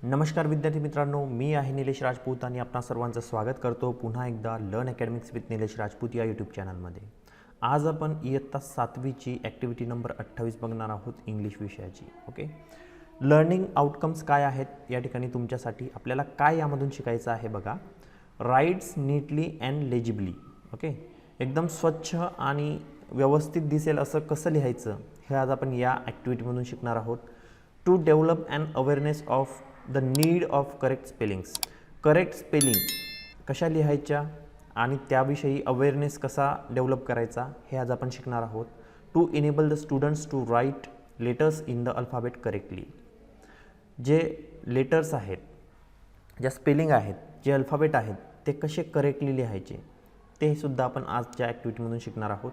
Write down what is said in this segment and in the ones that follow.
नमस्कार विद्यार्थी मित्रांनो, मी आहे निलेश राजपूत आणि आपणा सर्वांचं स्वागत करतो पुन्हा एकदा learn academics with Nilesh Rajput या यूट्यूब चॅनलमध्ये। आज आपण इयत्ता 7वीची ॲक्टिव्हिटी नंबर 28 बघणार आहोत इंग्लिश विषयाची। ओके, लर्निंग आउटकम्स काय आहेत या ठिकाणी तुमच्यासाठी आपल्याला काय यामधून शिकायचं आहे बघा। Writes neatly and legibly. Okay, एकदम स्वच्छ आणि व्यवस्थित दिसेल असं कसं लिहायचं हे आज आपण या ॲक्टिव्हिटीमधून शिकणार आहोत। To develop and awareness of the need of correct spellings. Correct spelling कशा लिहायच्या आणि त्याविषयी अवेअरनेस कसा डेव्हलप करायचा हे आज आपण शिकणार आहोत। To enable the students to write letters in the alphabet correctly. जे लेटर्स आहेत, ज्या स्पेलिंग आहेत, जे अल्फाबेट आहेत ते कसे करेक्टली लिहायचे ते सुद्धा आपण आजच्या ॲक्टिव्हिटीमधून शिकणार आहोत।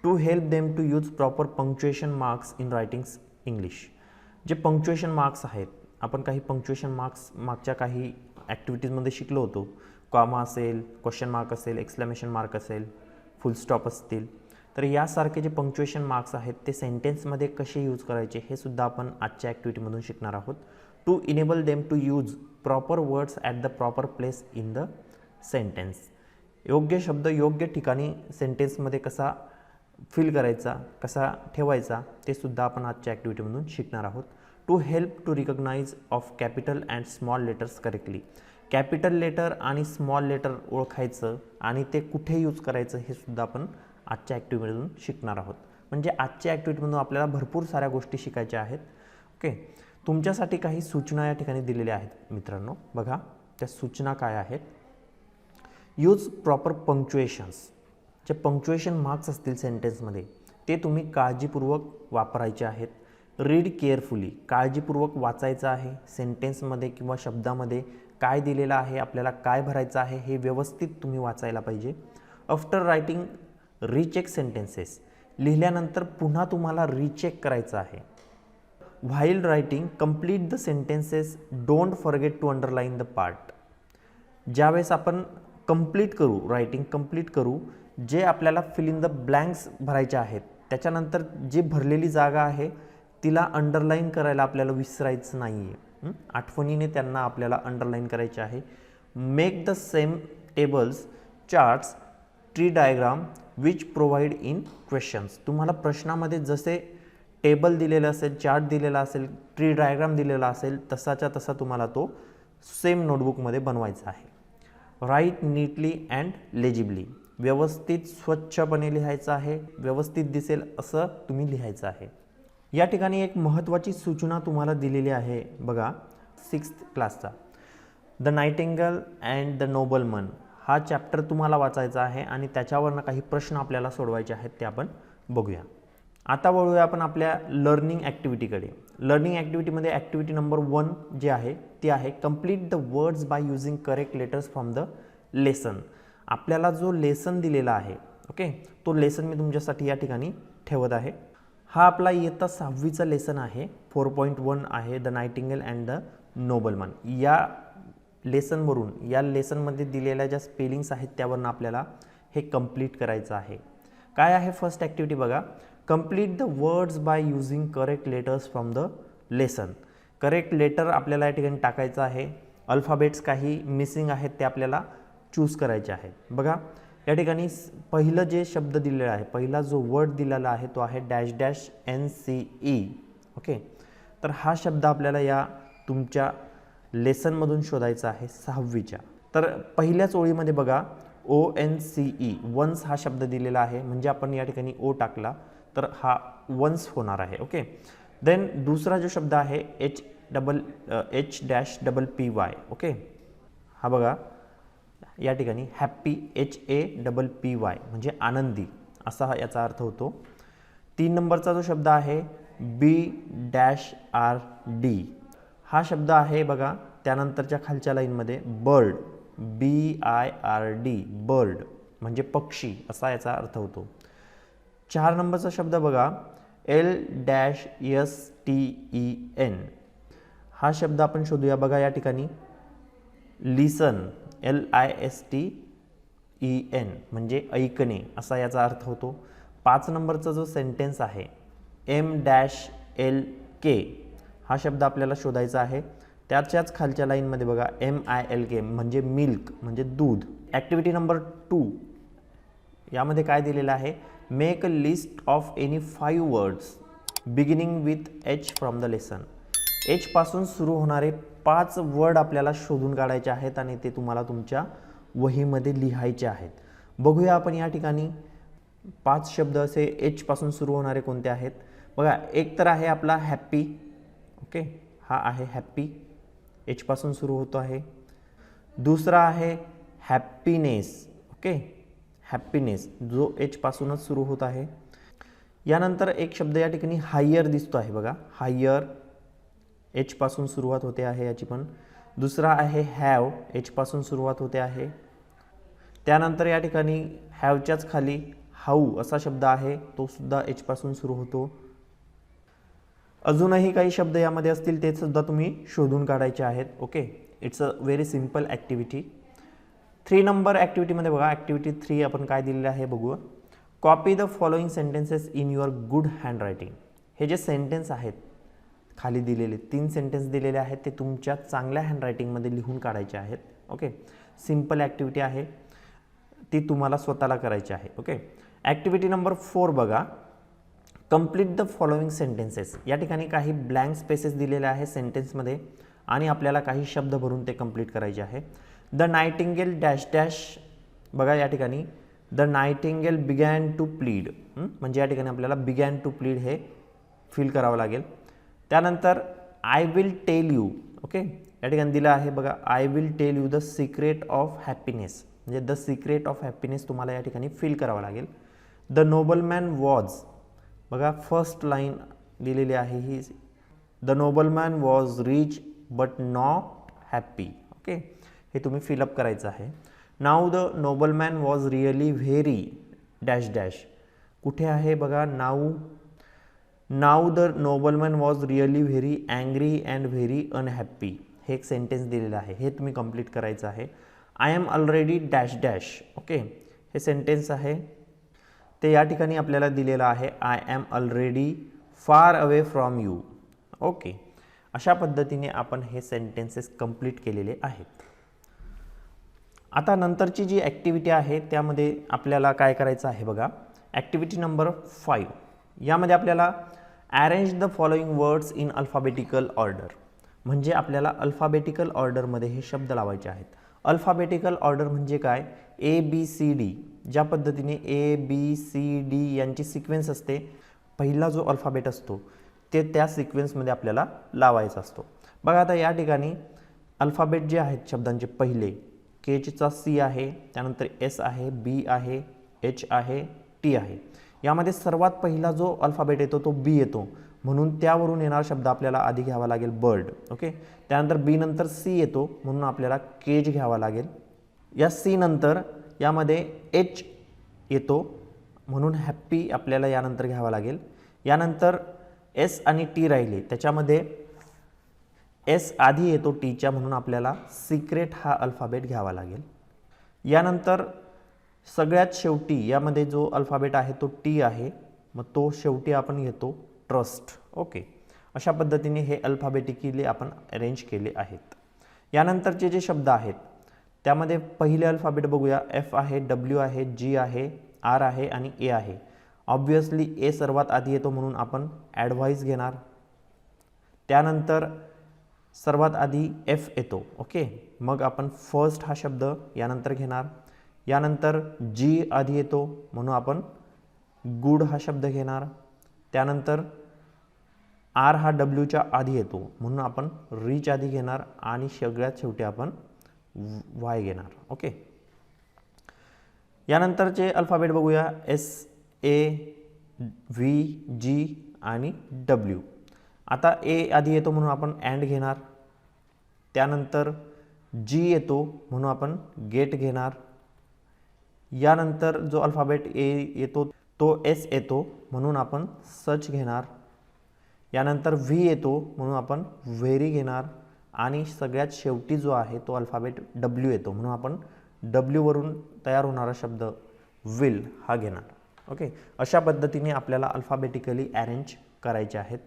To help them to use proper punctuation marks in writings English. जे पंक्च्युएशन मार्क्स आहेत, आपण काही पंक्च्युएशन मार्क्स मागच्या काही ॲक्टिव्हिटीजमध्ये शिकलो होतो। कॉमा असेल, क्वेश्चन मार्क असेल, एक्सक्लेमेशन मार्क असेल, फुल स्टॉप असतील, तर यासारखे जे पंक्च्युएशन मार्क्स आहेत ते सेंटेन्समध्ये कसे यूज करायचे हे सुद्धा आपण आजच्या ॲक्टिव्हिटीमधून शिकणार आहोत। To enable them to use proper words at the proper place in the sentence. योग्य शब्द योग्य ठिकाणी सेंटेन्समध्ये कसा फिल करायचा, कसा ठेवायचा ते सुद्धा आपण आजच्या ॲक्टिव्हिटीमधून शिकणार आहोत। To help to recognise of capital and small letters correctly. Capital letter आणि स्मॉल लेटर ओळखायचं आणि ते कुठे यूज करायचं हे सुद्धा आपण आजच्या ॲक्टिव्हिटीमधून शिकणार आहोत। म्हणजे आजच्या ॲक्टिव्हिटीमधून आपल्याला भरपूर साऱ्या गोष्टी शिकायच्या आहेत। ओके, तुमच्यासाठी काही सूचना या ठिकाणी दिलेल्या आहेत मित्रांनो, बघा त्या सूचना काय आहेत। Use proper punctuations. जे पंक्च्युएशन मार्क्स असतील सेंटेन्समध्ये ते तुम्ही काळजीपूर्वक वापरायचे आहेत। Read carefully. काळजीपूर्वक वाचायचं आहे। सेंटेन्समध्ये किंवा शब्दामध्ये काय दिलेलं आहे, आपल्याला काय भरायचं आहे हे व्यवस्थित तुम्ही वाचायला पाहिजे। After writing recheck sentences. लिहिल्यानंतर पुन्हा तुम्हाला रीचेक करायचं आहे। While writing complete the sentences, don't forget to underline the part. ज्यावेळेस आपण कंप्लीट करू, रायटिंग कंप्लीट करू, जे आपल्याला फिल इन द ब्लँक्स भरायचे आहेत त्याच्यानंतर जी भरलेली जागा आहे तिला अंडरलाईन करायला आपल्याला विसरायचं नाही आहे। आठवणीने त्यांना आपल्याला अंडरलाईन करायचे आहे। Make the same tables, charts, tree diagram which provide in questions. तुम्हाला प्रश्नामध्ये जसे टेबल दिलेलं असेल, चार्ट दिलेला असेल, ट्री डायग्राम दिलेला असेल तसाच्या तसा तुम्हाला तो सेम नोटबुकमध्ये बनवायचा आहे। Write neatly and legibly. व्यवस्थित स्वच्छपणे लिहायचं आहे, व्यवस्थित दिसेल असं तुम्ही लिहायचं आहे। या ठिकाणी एक महत्त्वाची सूचना तुम्हाला दिलेली आहे बघा 6th क्लासचा। द नाइटिंगेल अँड द नोबलमन हा चॅप्टर तुम्हाला वाचायचा आहे आणि त्याच्यावरनं काही प्रश्न आपल्याला सोडवायचे आहेत ते आपण बघूया। आता वळूया आपण आपल्या लर्निंग ॲक्टिव्हिटीकडे। लर्निंग ॲक्टिव्हिटीमध्ये ॲक्टिव्हिटी नंबर 1 जे आहे ती आहे complete the words by using correct letters from the lesson. आपल्याला जो लेसन दिलेला आहे, ओके, तो लेसन मी तुमच्यासाठी या ठिकाणी ठेवत आहे। हा आपला इयत्ता 6वीचा लेसन आहे, 4.1 आहे, द नाइटिंगेल अँड द नोबलमन। या लेसनवरून, या लेसनमध्ये दिलेल्या ज्या स्पेलिंग्स आहेत त्यावरून आपल्याला हे कंप्लीट करायचं आहे। काय आहे फर्स्ट ॲक्टिव्हिटी बघा, complete the words by using correct letters from the lesson. Correct letter आपल्याला या ठिकाणी टाकायचं आहे। अल्फाबेट्स काही मिसिंग आहेत ते आपल्याला चूज करायचे आहेत। बघा या ठिकाणी पहिलं जे शब्द दिलेला आहे, पहिला जो वर्ड दिलेला आहे तो आहे डॅश डॅश NCE। ओके, तर हा शब्द आपल्याला या तुमच्या लेसनमधून शोधायचा आहे 6वीच्या। तर पहिल्याच ओळीमध्ये बघा ONCE, वन्स हा शब्द दिलेला आहे, म्हणजे आपण या ठिकाणी ओ टाकला तर हा वन्स होणार आहे। ओके, देन दुसरा जो शब्द आहे H-PY। ओके, हा बघा या ठिकाणी हॅप्पी HAPPY म्हणजे आनंदी असा याचा अर्थ होतो। 3 नंबरचा जो शब्द आहे B-RD हा शब्द आहे बघा त्यानंतरच्या खालच्या लाईनमध्ये बर्ड, BIRD बर्ड म्हणजे पक्षी असा याचा अर्थ होतो। 4 नंबरचा शब्द बघा L-STEN हा शब्द आपण शोधूया। बघा या ठिकाणी लिसन, LISTEN म्हणजे ऐकणे असा याचा अर्थ होतो। 5 नंबरचा जो सेंटेन्स आहे M-LK हा शब्द आपल्याला शोधायचा आहे। त्याच्याच खालच्या लाईनमध्ये बघा MILK म्हणजे मिल्क म्हणजे दूध. ॲक्टिव्हिटी नंबर 2 यामध्ये काय दिलेलं आहे, make a list of any 5 words beginning with H from the lesson. H पासून सुरू होणारे 5 वर्ड आपल्याला शोधून काढायचे आहेत आणि ते तुम्हाला तुमच्या वहीमध्ये लिहायचे आहेत. बघूया आपण या ठिकाणी 5 शब्द असे H पासून सुरू होणारे कोणते आहेत. बघा, एक तर आहे आपला हॅप्पी. ओके, हा आहे हॅप्पी, H पासून सुरू होतो आहे. दुसरा आहे हॅप्पीनेस. ओके, हॅप्पीनेस जो H पासूनच सुरू होत आहे. यानंतर एक शब्द या ठिकाणी हायर दिसतो आहे बघा, हायर H पासून सुरुवात होते आहे याची पण. दुसरा आहे हॅव, H पासून सुरुवात होते आहे. त्यानंतर या ठिकाणी हॅवच्याच खाली हाऊ असा शब्द आहे, तो सुद्धा H पासून सुरू होतो. अजूनही काही शब्द यामध्ये असतील ते सुद्धा तुम्ही शोधून काढायचे आहेत. Okay, it's a very simple activity. 3 number ॲक्टिव्हिटीमध्ये बघा, ॲक्टिव्हिटी 3 आपण काय दिलेलं आहे बघू. Copy the following sentences in your good handwriting. हे जे सेंटेन्स आहेत खाली दिलेले 3 सेंटेन्स दिलेले आहेत ते तुमच्या चांगल्या हँडरायटिंगमध्ये लिहून काढायचे आहेत. ओके, सिम्पल ॲक्टिव्हिटी आहे, ती तुम्हाला स्वतःला करायची आहे. ओके, ॲक्टिव्हिटी नंबर 4 बघा, कंप्लीट द फॉलोइंग सेंटेन्सेस. या ठिकाणी काही ब्लँक स्पेसेस दिलेले आहे सेंटेन्समध्ये आणि आपल्याला काही शब्द भरून ते कंप्लीट करायचे आहे. The nightingale dash dash. बघा या ठिकाणी the nightingale began to plead, म्हणजे या ठिकाणी आपल्याला बिगॅन टू प्लीड हे फिल करावं लागेल. त्यानंतर I will tell you. Okay, या ठिकाणी दिलं आहे बघा, I will tell you the secret of happiness, म्हणजे द सिक्रेट ऑफ हॅपीनेस तुम्हाला या ठिकाणी फिल करावं लागेल. The nobleman was. बघा फर्स्ट लाईन दिलेली आहे ही, the nobleman was rich but not happy. Okay, हे तुम्ही फिलअप करायचं आहे. Now the nobleman was really very dash dash. कुठे आहे बघा, now the nobleman was really very angry and very unhappy. हे एक सेंटेन्स दिलेलं आहे, हे तुम्ही कंप्लीट करायचं आहे. I am already dash dash. Okay, हे सेंटेन्स आहे ते या ठिकाणी आपल्याला दिलेलं आहे, I am already far away from you. Okay, अशा पद्धतीने आपण हे सेंटेन्सेस कंप्लीट केलेले आहेत. आता नंतरची जी ॲक्टिव्हिटी आहे त्यामध्ये आपल्याला काय करायचं आहे बघा, ॲक्टिव्हिटी नंबर 5 यामध्ये आपल्याला arrange the following words in alphabetical order. म्हणजे आपल्याला अल्फाबेटिकल ऑर्डरमध्ये हे शब्द लावायचे आहेत. अल्फाबेटिकल ऑर्डर म्हणजे काय, ABCD. ज्या पद्धतीने ABCD यांची सिक्वेन्स असते, पहिला जो अल्फाबेट असतो ते त्या सिक्वेन्समध्ये आपल्याला लावायचा असतो. बघा आता या ठिकाणी अल्फाबेट जे आहेत शब्दांचे पहिले, Kचा C आहे, त्यानंतर S आहे, B आहे, H आहे, T आहे. यामध्ये सर्वात पहिला जो अल्फाबेट येतो तो B येतो, म्हणून त्यावरून येणारा शब्द आपल्याला आधी घ्यावा लागेल बर्ड. ओके, त्यानंतर B नंतर C येतो म्हणून आपल्याला केज घ्यावा लागेल. या C नंतर यामध्ये H येतो म्हणून हॅप्पी आपल्याला यानंतर घ्यावा लागेल. यानंतर S आणि T राहिले, त्याच्यामध्ये S आधी येतो टीच्या म्हणून आपल्याला सिक्रेट हा अल्फाबेट घ्यावा लागेल. यानंतर सगळ्यात शेवटी यामध्ये जो अल्फाबेट आहे तो T आहे, मग तो शेवटी आपण घेतो ट्रस्ट. ओके, अशा पद्धतीने हे अल्फाबेटिकली आपण अरेंज केले आहेत. यानंतरचे जे शब्द आहेत त्यामध्ये पहिले अल्फाबेट बघूया, F आहे, W आहे, G आहे, R आहे आणि A आहे. ऑब्वियसली A सर्वात आधी येतो म्हणून आपण ॲडव्हाइस घेणार. त्यानंतर सर्वात आधी F येतो. ओके, मग आपण फर्स्ट हा शब्द यानंतर घेणार. यानंतर G आधी येतो म्हणून आपण गुड हा शब्द घेणार. त्यानंतर R हा Wच्या आधी येतो म्हणून आपण रिच आधी घेणार आणि सगळ्यात शेवटी आपण Y घेणार. ओके, यानंतरचे अल्फाबेट बघूया, S A V G आणि W. आता A आधी येतो म्हणून आपण अँड घेणार. त्यानंतर G येतो म्हणून आपण गेट घेणार. यानंतर जो अल्फाबेट A येतो तो S येतो म्हणून आपण सच घेणार. यानंतर V येतो म्हणून आपण व्हेरी घेणार आणि सगळ्यात शेवटी जो आहे तो अल्फाबेट W येतो म्हणून आपण W वरून तयार होणारा शब्द विल हा घेणार. ओके, अशा पद्धतीने आपल्याला अल्फाबेटिकली अरेंज करायचे आहेत.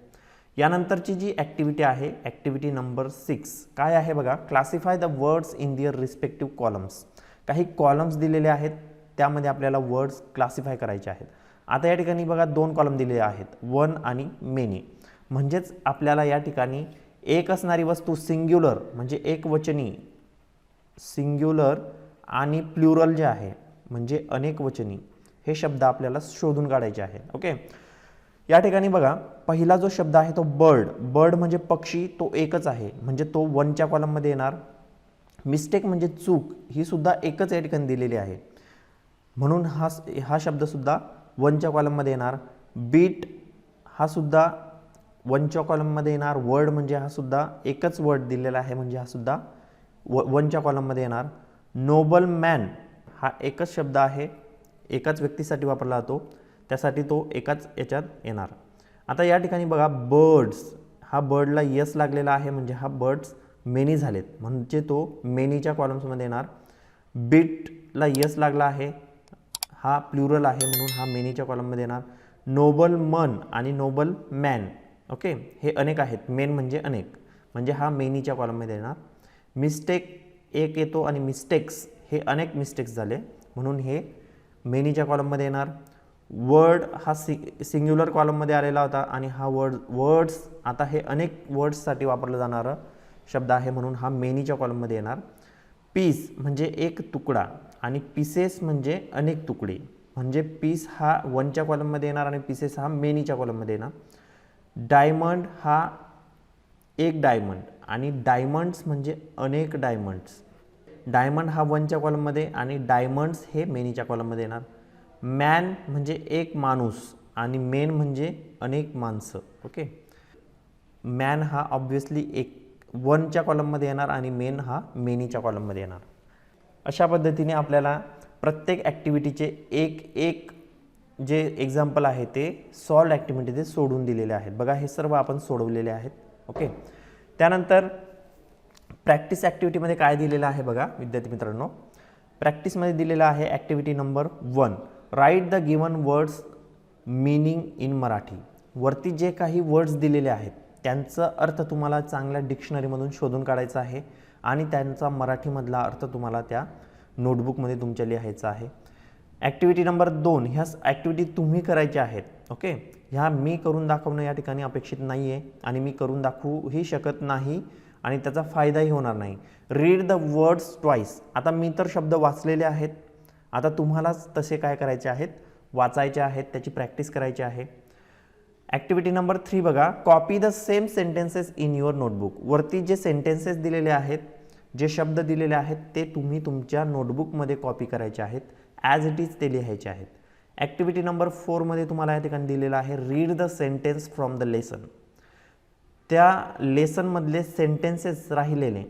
यानंतरची जी ॲक्टिव्हिटी आहे ॲक्टिव्हिटी नंबर 6 काय आहे बघा, classify the words in their respective columns. काही कॉलम्स दिलेले आहेत, त्यामध्ये आपल्याला वर्ड्स क्लासिफाय करायचे आहेत. आता या ठिकाणी बघा 2 कॉलम दिलेले आहेत, वन आणि मेनी. म्हणजेच आपल्याला या ठिकाणी एक असणारी वस्तू सिंग्युलर म्हणजे एकवचनी, सिंग्युलर आणि प्लुरल जे आहे म्हणजे अनेकवचनी, हे शब्द आपल्याला शोधून काढायचे आहेत. ओके, या ठिकाणी बघा पहिला जो शब्द आहे तो बर्ड. बर्ड म्हणजे पक्षी, तो एकच आहे म्हणजे तो वनच्या कॉलममध्ये येणार. मिस्टेक म्हणजे चूक, ही सुद्धा एकच या ठिकाणी दिलेली आहे म्हणून हा शब्द सुद्धा वनच्या कॉलममध्ये येणार. बीट हा सुद्धा वनच्या कॉलममध्ये येणार. वर्ड म्हणजे हा सुद्धा एकच वर्ड दिलेला आहे म्हणजे हा सुद्धा वनच्या कॉलममध्ये येणार. नोबल मॅन हा एकच शब्द आहे, एकाच व्यक्तीसाठी वापरला जातो, त्यासाठी तो एकाच याच्यात येणार. आता या ठिकाणी बघा बर्ड्स, हा बर्डला यस लागलेला आहे म्हणजे हा बर्ड्स मेनी झालेत म्हणजे तो मेनीच्या कॉलम्समध्ये येणार. बीटला यस लागला आहे, हा प्लुरल आहे म्हणून हा मेनीच्या कॉलममध्ये येणार. नोबल मन आणि नोबल मॅन, ओके, हे अनेक आहेत, मेन म्हणजे अनेक म्हणजे हा मेनीच्या कॉलममध्ये येणार. मिस्टेक एक येतो आणि मिस्टेक्स हे अनेक मिस्टेक्स झाले म्हणून हे मेनीच्या कॉलममध्ये येणार. वर्ड हा सिंग्युलर कॉलममध्ये आलेला होता आणि हा वर्ड्स आता हे अनेक वर्ड्ससाठी वापरलं जाणारं शब्द आहे म्हणून हा मेनीच्या कॉलममध्ये येणार. पीस म्हणजे एक तुकडा आणि पीसेस म्हणजे अनेक तुकडे म्हणजे पीस हा वनच्या कॉलममध्ये येणार आणि पीसेस हा मेनीच्या कॉलममध्ये येणार. डायमंड हा एक डायमंड आणि डायमंड्स म्हणजे अनेक डायमंड्स. डायमंड हा वनच्या कॉलममध्ये आणि डायमंड्स हे मेनीच्या कॉलममध्ये येणार. मॅन म्हणजे एक माणूस आणि मेन म्हणजे अनेक माणसं. ओके, मॅन हा ऑब्व्हियसली एक वनच्या कॉलममध्ये येणार आणि मेन हा मेनीच्या कॉलममध्ये येणार. अशा पद्धतीने आपल्याला प्रत्येक ॲक्टिव्हिटीचे एक जे एक्झाम्पल आहे ते सॉल्व ॲक्टिव्हिटी ते सोडून दिलेले आहेत. बघा हे सर्व आपण सोडवलेले आहेत. ओके, त्यानंतर प्रॅक्टिस ॲक्टिव्हिटीमध्ये काय दिलेलं आहे बघा विद्यार्थी मित्रांनो. प्रॅक्टिसमध्ये दिलेलं आहे activity number 1, write the given words meaning in Marathi. वरती जे काही वर्ड्स दिलेले आहेत त्यांचा अर्थ तुम्हाला चांगल्या डिक्शनरीमधून शोधून काढायचा आहे आणि त्यांचा मराठीमधला अर्थ तुम्हाला त्या नोटबुकमध्ये तुमच्या लिहायचा आहे. ॲक्टिव्हिटी नंबर 2, ह्या ॲक्टिव्हिटी तुम्ही करायच्या आहेत. ओके, ह्या मी करून दाखवणं या ठिकाणी अपेक्षित नाही आहे आणि मी करून दाखवूही शकत नाही आणि त्याचा फायदाही होणार नाही. Read the words twice. आता मी तर शब्द वाचलेले आहेत, आता तुम्हालाच तसे काय करायचे आहेत, वाचायचे आहेत, त्याची प्रॅक्टिस करायची आहे. ॲक्टिव्हिटी नंबर 3 बघा, copy the same sentences in your notebook. वरती जे सेंटेन्सेस दिलेले आहेत, जे शब्द दिलेले आहेत ते तुम्ही तुमच्या नोटबुकमध्ये कॉपी करायचे आहेत, ॲज इट इज ते लिहायचे आहेत. ॲक्टिव्हिटी नंबर 4 मध्ये तुम्हाला या ठिकाणी दिलेलं आहे read the sentence from the lesson. त्या लेसनमधले सेंटेन्सेस राहिलेले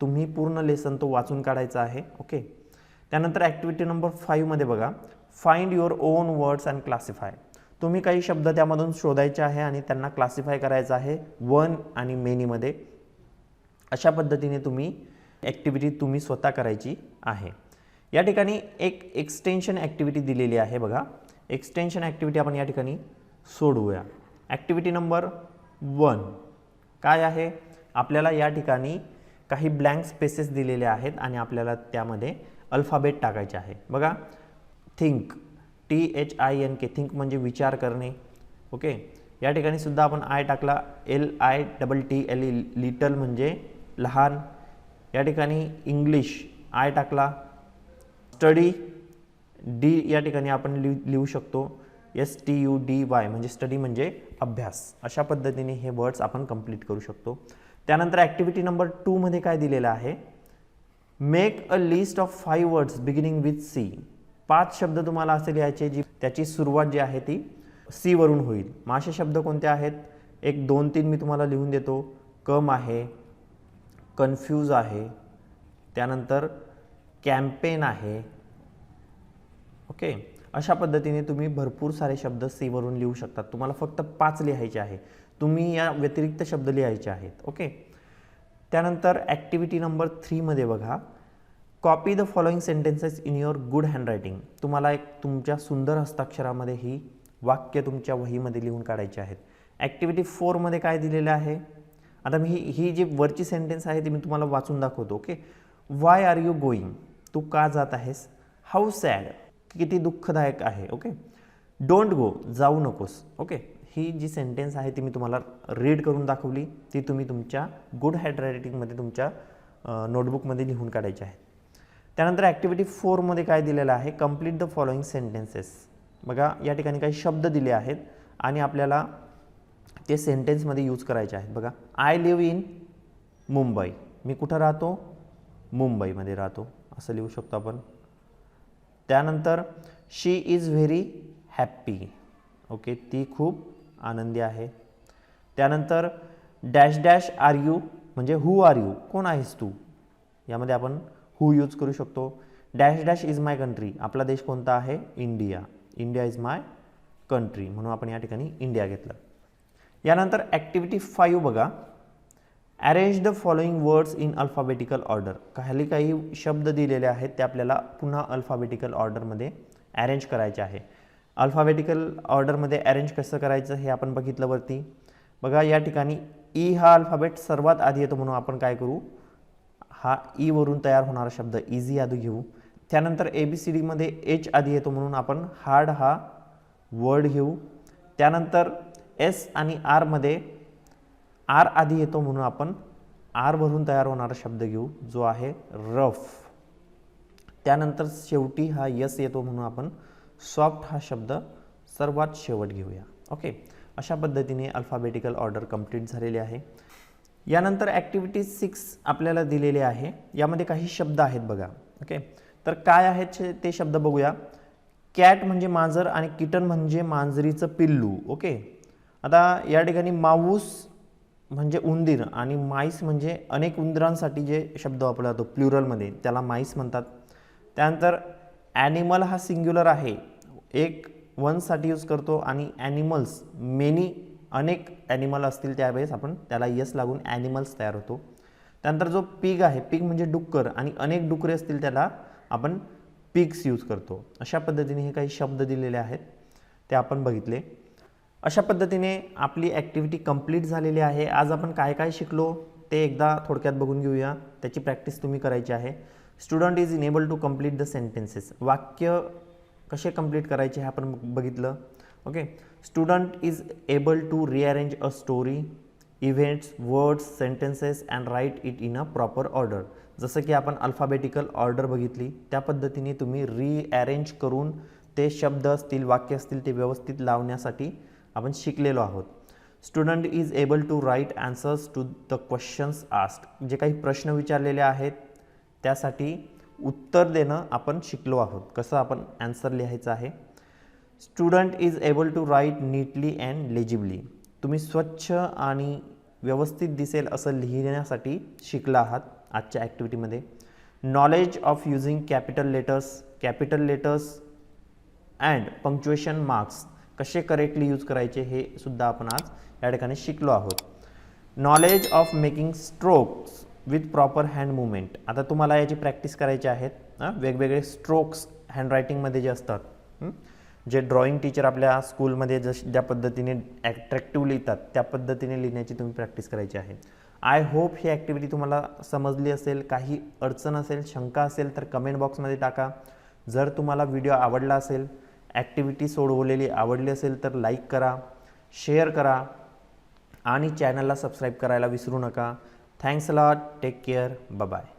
तुम्ही पूर्ण लेसन तो वाचून काढायचा आहे. ओके, त्यानंतर ॲक्टिव्हिटी नंबर 5 मध्ये बघा, find your on words and classify. तुम्ही काही शब्द त्यामधून शोधायचे आहे आणि त्यांना क्लासिफाय करायचं आहे वन आणि मेनीमध्ये. अशा पद्धतीने तुम्ही ॲक्टिव्हिटी तुम्ही स्वतः करायची आहे. या ठिकाणी एक एक्सटेन्शन ॲक्टिव्हिटी दिलेली आहे बघा. एक्सटेन्शन ॲक्टिव्हिटी आपण या ठिकाणी सोडवूया. ॲक्टिव्हिटी नंबर 1 काय आहे, आपल्याला या ठिकाणी काही ब्लँक स्पेसेस दिलेले आहेत आणि आपल्याला त्यामध्ये अल्फाबेट टाकायचे आहे. बघा, थिंक, THINK, थिंक म्हणजे विचार करणे. ओके, या ठिकाणी सुद्धा आपण आय टाकला, LITTLE, लिटल म्हणजे लहान. या ठिकाणी इंग्लिश आय टाकला. स्टडी, डी या ठिकाणी आपण लिहू शकतो, STUDY म्हणजे स्टडी म्हणजे अभ्यास. अशा पद्धतीने हे वर्ड्स आपण कंप्लीट करू शकतो. त्यानंतर ॲक्टिव्हिटी नंबर 2 मध्ये काय दिलेलं आहे, make a list of 5 words beginning with C. 5 शब्द तुम्हाला असे लिहायचे जी त्याची सुरुवात जी आहे ती C वरून होईल. मग असे शब्द कोणते आहेत, 1 2 3 मी तुम्हाला लिहून देतो. कम आहे, कन्फ्यूज आहे, त्यानंतर कॅम्पेन आहे. ओके, अशा पद्धतीने तुम्ही भरपूर सारे शब्द C वरून लिहू शकतात. तुम्हाला फक्त 5 लिहायचे आहे, तुम्ही या व्यतिरिक्त शब्द लिहायचे आहेत. ओके, त्यानंतर ॲक्टिव्हिटी नंबर 3 मध्ये बघा, copy the following sentences in your good handwriting. तुम्हाला एक तुमच्या सुंदर हस्ताक्षरामध्ये ही वाक्य तुमच्या वहीमध्ये लिहून काढायचे आहेत. ॲक्टिव्हिटी 4मध्ये काय दिलेलं आहे, आता मी ही जी वरची सेंटेन्स आहे ती मी तुम्हाला वाचून दाखवतो. Okay, why are you going, तू का जात आहेस. हाऊ सॅड, किती दुःखदायक आहे. ओके, डोंट गो, जाऊ नकोस. ओके, ही जी सेंटेन्स आहे ती मी तुम्हाला रीड करून दाखवली, ती तुम्ही तुमच्या गुड हँडरायटिंगमध्ये तुमच्या नोटबुकमध्ये लिहून काढायची आहे. त्यानंतर ॲक्टिव्हिटी 4मध्ये काय दिलेलं आहे, कंप्लीट द फॉलोइंग सेंटेन्सेस. बघा या ठिकाणी काही शब्द दिले आहेत आणि आपल्याला ते सेंटेन्समध्ये यूज करायचे आहेत. बघा, आय लिव्ह इन मुंबई, मी कुठं राहतो, मुंबईमध्ये राहतो, असं लिहू शकतो आपण. त्यानंतर शी इज व्हेरी हॅप्पी, ओके, ती खूप आनंदी आहे. त्यानंतर डॅश डॅश आर यू, म्हणजे हू आर यू, कोण आहेस तू, यामध्ये आपण हू यूज करू शकतो. Dash dash is my country, आपला देश कोणता आहे, India, India is my country, म्हणून आपण या ठिकाणी इंडिया घेतलं. यानंतर ॲक्टिव्हिटी 5 बघा, arrange the following words in alphabetical order. खाली काही शब्द दिलेले आहेत ते आपल्याला पुन्हा अल्फाबेटिकल ऑर्डरमध्ये अरेंज करायचे आहे. अल्फाबेटिकल ऑर्डरमध्ये अरेंज कसं करायचं हे आपण बघितलं वरती. बघा या ठिकाणी ई हा अल्फाबेट सर्वात आधी येतो, म्हणून आपण काय करू, हा ई वरून तयार होणारा शब्द इझी आधी घेऊ. त्यानंतर ABCDमध्ये एच आधी येतो, म्हणून आपण हार्ड हा वर्ड घेऊ. त्यानंतर एस आणि आरमध्ये आर आधी येतो, म्हणून आपण आर वरून तयार होणारा शब्द घेऊ, जो आहे रफ. त्यानंतर शेवटी हा यस येतो, म्हणून आपण सॉफ्ट हा शब्द सर्वात शेवट घेऊया. ओके, अशा पद्धतीने अल्फाबेटिकल ऑर्डर कंप्लीट झालेली आहे. यानंतर ॲक्टिव्हिटी 6 आपल्याला दिलेले आहे. यामध्ये काही शब्द आहेत बघा. ओके, तर काय आहेत ते शब्द बघूया. कॅट म्हणजे मांजर आणि किटन म्हणजे मांजरीचं पिल्लू. ओके, आता या ठिकाणी माऊस म्हणजे उंदीर आणि माईस म्हणजे अनेक उंदरांसाठी जे शब्द वापरला जातो प्लुरलमध्ये, त्याला माईस म्हणतात. त्यानंतर ॲनिमल हा सिंग्युलर आहे, एक वनसाठी यूज करतो, आणि ॲनिमल्स मेनी, अनेक ॲनिमल असतील त्यावेळेस आपण त्याला यस लागून ॲनिमल्स तयार होतो. त्यानंतर जो पिग आहे, पिग म्हणजे डुक्कर, आणि अनेक डुकरे असतील त्याला आपण पिग्स यूज करतो. अशा पद्धतीने हे काही शब्द दिलेले आहेत ते आपण बघितले. अशा पद्धतीने आपली ॲक्टिव्हिटी कंप्लीट झालेली आहे. आज आपण काय काय शिकलो ते एकदा थोडक्यात बघून घेऊया, त्याची प्रॅक्टिस तुम्ही करायची आहे. Student is enable to complete the sentences, वाक्य कसे कंप्लीट करायचे हे आपण बघितलं. Okay, student is able to rearrange a story, events, words, sentences and write it in a proper order. जसं की आपण अल्फाबेटिकल ऑर्डर बघितली, त्या पद्धतीने तुम्ही रिअरेंज करून ते शब्द असतील, वाक्य असतील, ते व्यवस्थित लावण्यासाठी आपण शिकलेलो आहोत. Student is able to write answers to the questions asked, जे काही प्रश्न विचारलेले आहेत त्यासाठी उत्तर देणं आपण शिकलो आहोत, कसं आपण आन्सर लिहायचं आहे. Student is able to write neatly and legibly, तुम्ही स्वच्छ आणि व्यवस्थित दिसेल असं लिहिण्यासाठी शिकला आहात आजच्या ॲक्टिव्हिटीमध्ये. Knowledge of using capital letters and punctuation marks, कसे करेक्टली यूज करायचे हे सुद्धा आपण आज या ठिकाणी शिकलो आहोत. Knowledge of making strokes with proper hand movement, आता तुम्हाला याची प्रॅक्टिस करायची आहेत. वेगवेगळे स्ट्रोक्स हँडरायटिंगमध्ये जे असतात, जे ड्रॉइंग टीचर आपल्या स्कूलमध्ये ज्या पद्धतीने ॲट्रॅक्टिव्ह लिहितात त्या पद्धतीने लिहिण्याची तुम्ही प्रॅक्टिस करायची आहे. आय होप ही ॲक्टिव्हिटी तुम्हाला समजली असेल. काही अडचण असेल, शंका असेल तर कमेंट बॉक्समध्ये टाका. जर तुम्हाला व्हिडिओ आवडला असेल, ॲक्टिव्हिटी सोडवलेली आवडली असेल तर लाईक करा, शेअर करा आणि चॅनलला सबस्क्राईब करायला विसरू नका. Thanks a lot, take care, bye bye.